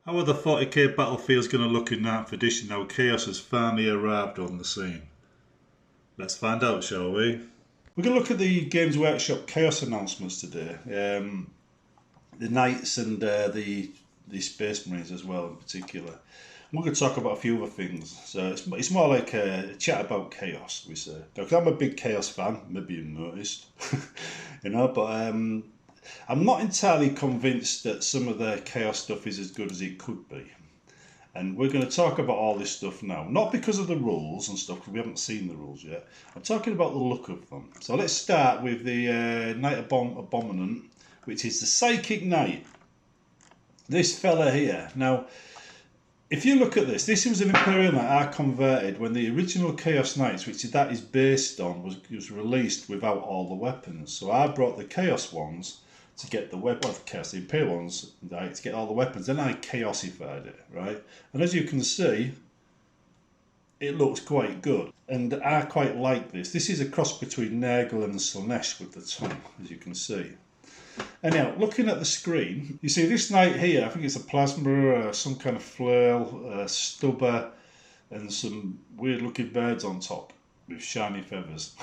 How are the 40k battlefields going to look in 9th edition now Chaos has finally arrived on the scene? Let's find out, shall we? We're going to look at the Games Workshop Chaos announcements today. The Knights and the Spacemarines as well in particular. We're going to talk about a few other things. So it's more like a chat about Chaos, we say. Because I'm a big Chaos fan, maybe you've noticed. But I'm not entirely convinced that some of the Chaos stuff is as good as it could be. And we're going to talk about all this stuff now. Not because of the rules and stuff, because we haven't seen the rules yet. I'm talking about the look of them. So let's start with the Knight Abominant, which is the Psychic Knight. This fella here. Now, if you look at this, this was an Imperial Knight I converted when the original Chaos Knights, which that is based on, was released without all the weapons. So I brought the Chaos ones to get the the Imperial ones, right, to get all the weapons. Then I chaosified it, right? And as you can see, it looks quite good. And I quite like this. This is a cross between Nurgle and Slaanesh with the tongue, as you can see. And now, looking at the screen, you see this knight here, I think it's a plasma, some kind of flail, stubber, and some weird looking birds on top with shiny feathers.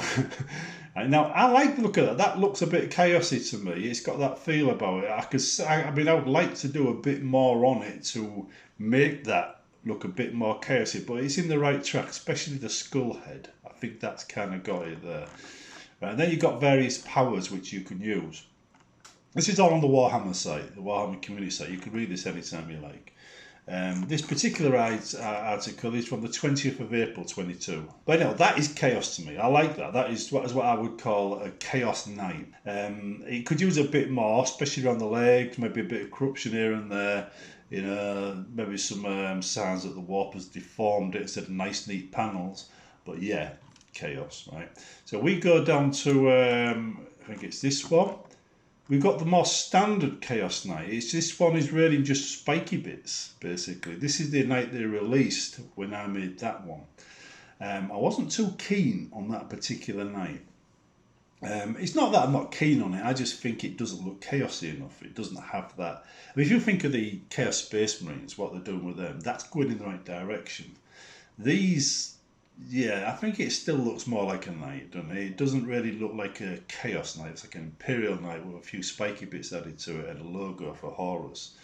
And now, I like the look of that. That looks a bit chaosy to me. It's got that feel about it. I would like to do a bit more on it to make that look a bit more chaosy, but it's in the right track, especially the skull head. I think that's kind of got it there. Right, and then you've got various powers which you can use. This is all on the Warhammer site, the Warhammer community site. You can read this anytime you like. This particular article is from the 20th of April 22. But no, that is chaos to me. I like that. That is what I would call a chaos knight. It could use a bit more, especially around the legs, maybe a bit of corruption here and there. Maybe some signs that the warp has deformed it instead of nice, neat panels. But yeah, chaos, right? So we go down to, I think it's this one. We've got the more standard Chaos Knight. This one is really just spiky bits, basically. This is the knight they released when I made that one. I wasn't too keen on that particular knight. It's not that I'm not keen on it, I just think it doesn't look chaosy enough. It doesn't have that. I mean, if you think of the Chaos Space Marines, what they're doing with them, that's going in the right direction. These... yeah, I think it still looks more like a knight, doesn't it? It doesn't really look like a Chaos Knight. It's like an Imperial Knight with a few spiky bits added to it and a logo for Horus.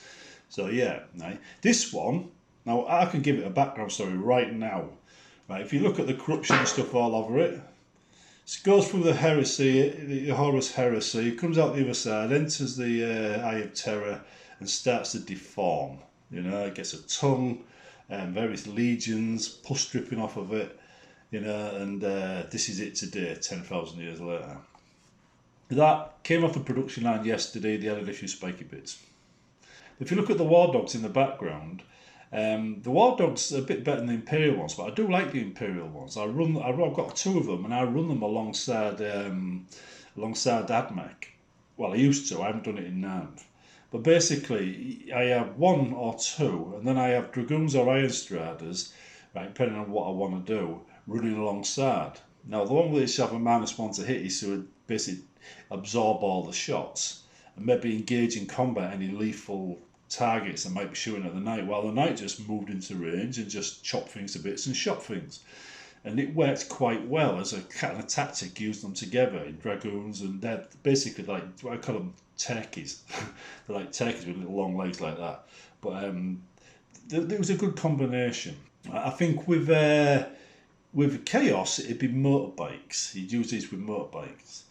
So yeah, right. This one, now I can give it a background story right now. Right, if you look at the corruption and stuff all over it, it goes through the heresy, the Horus heresy, comes out the other side, enters the Eye of Terror and starts to deform. It gets a tongue, various legions, pus dripping off of it. And this is it today, 10,000 years later. That came off the production line yesterday. They added a few spiky bits. If you look at the War Dogs in the background, the War Dogs are a bit better than the Imperial ones, but I do like the Imperial ones. I've got two of them, and I run them alongside AdMech. Well, I used to. I haven't done it in 9th. But basically, I have one or two, and then I have Dragoons or Iron Striders, right, depending on what I want to do, running alongside. Now, the one which have a -1 to hit is to basically absorb all the shots and maybe engage in combat any lethal targets that might be shooting at the knight, while the knight just moved into range and just chopped things to bits and shot things. And it worked quite well as a kind of tactic, used them together in Dragoons, and they're basically like, what I call them, turkeys. They're like turkeys with little long legs like that. But there was a good combination. I think with Chaos, it'd be motorbikes. You'd use these with motorbikes.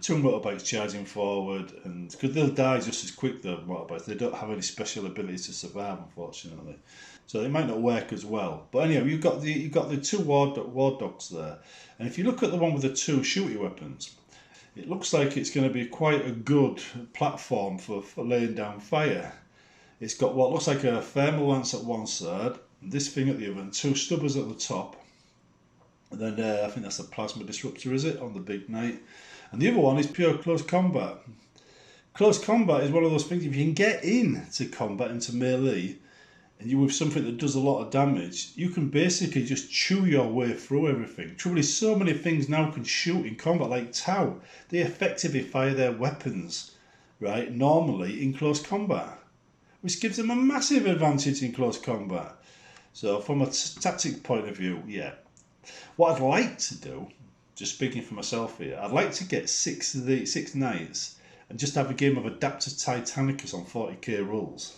Two motorbikes charging forward, and because they'll die just as quick, the motorbikes. They don't have any special ability to survive, unfortunately. So it might not work as well. But anyhow, you've got the two war dogs there, and if you look at the one with the two shooty weapons, it looks like it's going to be quite a good platform for laying down fire. It's got what looks like a thermal lance at one side, and this thing at the other, and two stubbers at the top. And then I think that's a plasma disruptor, is it, on the big knight? And the other one is pure close combat. Close combat is one of those things, if you can get into combat, into melee, and you're with something that does a lot of damage, you can basically just chew your way through everything. Truly, so many things now can shoot in combat, like Tau. They effectively fire their weapons, right, normally in close combat. which gives them a massive advantage in close combat. So from a tactic point of view, yeah. What I'd like to do, just speaking for myself here, I'd like to get six knights and just have a game of Adaptus Titanicus on 40k rules.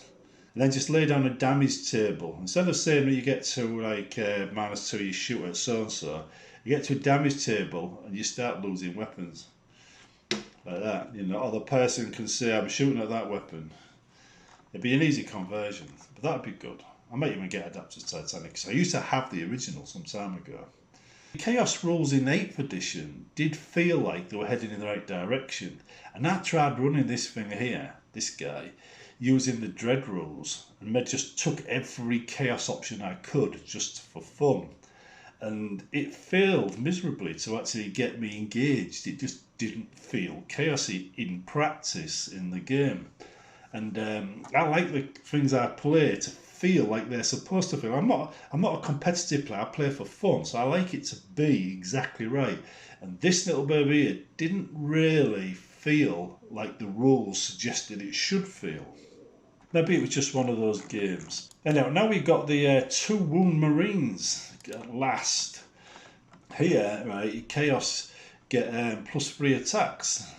And then just lay down a damage table. Instead of saying that you get to like -2, you shoot at so-and-so, you get to a damage table and you start losing weapons. Like that, you know, or the person can say, I'm shooting at that weapon. It'd be an easy conversion, but that'd be good. I might even get Adaptus Titanicus. I used to have the original some time ago. The Chaos rules in 8th edition did feel like they were heading in the right direction. And I tried running this thing here, this guy, using the Dread rules, and I just took every Chaos option I could just for fun. And it failed miserably to actually get me engaged. It just didn't feel chaosy in practice in the game. And I like the things I play to feel like they're supposed to feel. I'm not a competitive player. I play for fun, so I like it to be exactly right. And this little baby here didn't really feel like the rules suggested it should feel. Maybe it was just one of those games. Anyhow, now we've got the 2 wound Marines at last. Here, right, Chaos get +3 attacks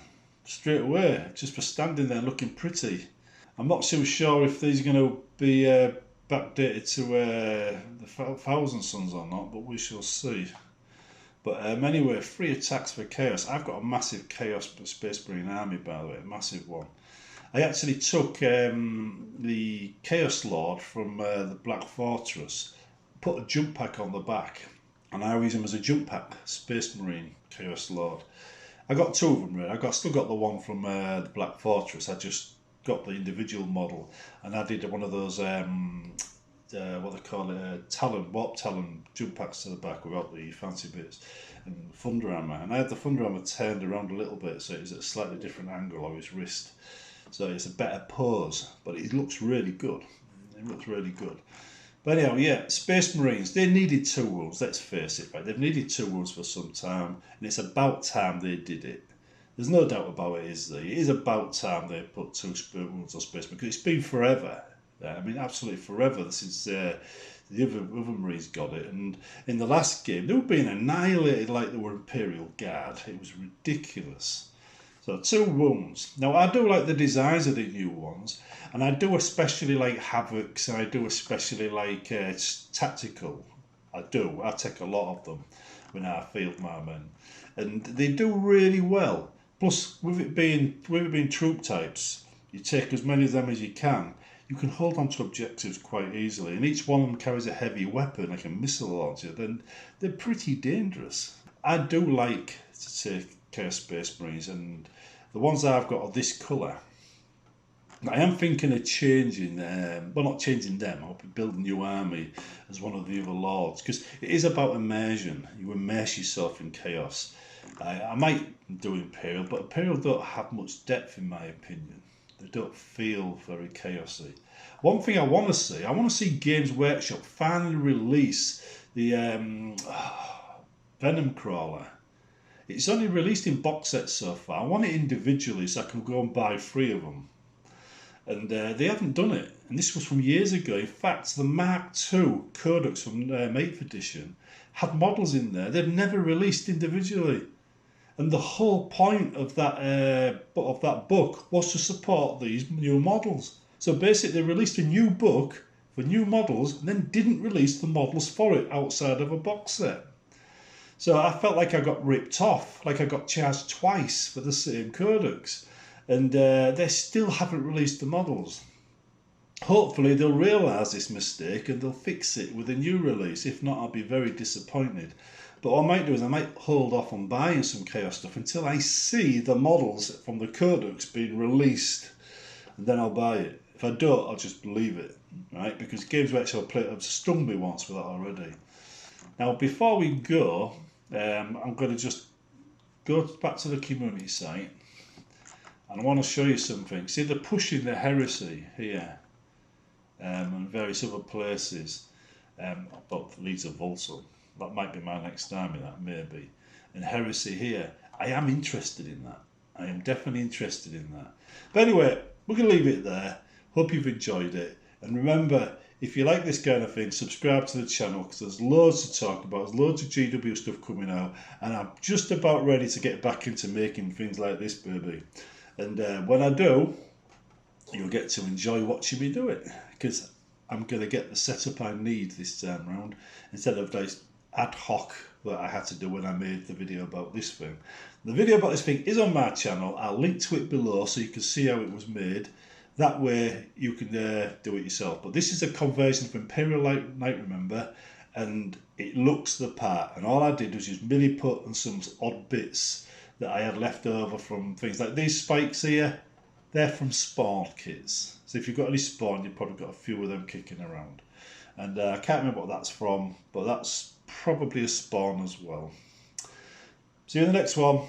straight away, just for standing there looking pretty. I'm not so sure if these are going to be backdated to the Thousand Suns or not, but we shall see. But anyway, 3 attacks for Chaos. I've got a massive Chaos Space Marine army, by the way, a massive one. I actually took the Chaos Lord from the Black Fortress, put a jump pack on the back, and I use him as a jump pack Space Marine Chaos Lord. I got 2 of them, really. Still got the one from the Black Fortress. I just got the individual model, and I did one of those what they call it, warp talon jump packs to the back without the fancy bits, and thunder hammer. And I had the thunder hammer turned around a little bit, so it was at a slightly different angle on his wrist, so it's a better pose. But it looks really good. It looks really good. But anyhow, yeah, Space Marines, they needed 2 rules. Let's face it, right? They've needed 2 rules for some time, and it's about time they did it. There's no doubt about it, is there? It is about time they put 2 rules on Space Marines, because it's been forever. I mean, absolutely forever since the other Marines got it. And in the last game, they were being annihilated like they were Imperial Guard. It was ridiculous. So 2 wounds. Now, I do like the designs of the new ones, and I do especially like Havocs, and I do especially like Tactical. I do. I take a lot of them when I field my men, and they do really well. Plus, with it being troop types, you take as many of them as you can. You can hold on to objectives quite easily, and each one of them carries a heavy weapon, like a missile launcher. Then they're pretty dangerous. I do like to take Chaos Space Marines, and the ones I've got are this colour. I am thinking of changing, well, not changing them. I'll be building a new army as one of the other lords, because it is about immersion. You immerse yourself in chaos. I might do Imperial, but Imperial don't have much depth in my opinion. They don't feel very chaosy. One thing I want to see Games Workshop finally release the Venom Crawler. It's only released in box sets so far. I want it individually so I can go and buy 3 of them. And they haven't done it. And this was from years ago. In fact, the Mark II Codex from 8th edition had models in there they've never released individually. And the whole point of that book was to support these new models. So basically, they released a new book for new models and then didn't release the models for it outside of a box set. So I felt like I got ripped off, like I got charged twice for the same Codex. And they still haven't released the models. Hopefully they'll realise this mistake and they'll fix it with a new release. If not, I'll be very disappointed. But what I might do is I might hold off on buying some Chaos stuff until I see the models from the Codex being released, and then I'll buy it. If I don't, I'll just leave it, right? Because Games Workshop have stung me once with that already. Now, before we go, I'm going to just go back to the community site, and I want to show you something. See, they're pushing the heresy here, and various other places, but Leeds of Volsung. That might be my next army, that may be. And heresy here, I am interested in that. I am definitely interested in that. But anyway, we're going to leave it there. Hope you've enjoyed it. And remember, if you like this kind of thing, subscribe to the channel because there's loads to talk about. There's loads of GW stuff coming out. And I'm just about ready to get back into making things like this, baby. And when I do, you'll get to enjoy watching me do it. Because I'm going to get the setup I need this time round. Instead of this ad hoc that I had to do when I made the video about this thing. The video about this thing is on my channel. I'll link to it below so you can see how it was made. That way you can do it yourself. But this is a conversion from Imperial Knight, remember, and it looks the part. And all I did was just milli put on some odd bits that I had left over from things like these spikes here. They're from spawn kits. So if you've got any spawn, you've probably got a few of them kicking around. And I can't remember what that's from, but that's probably a spawn as well. See you in the next one.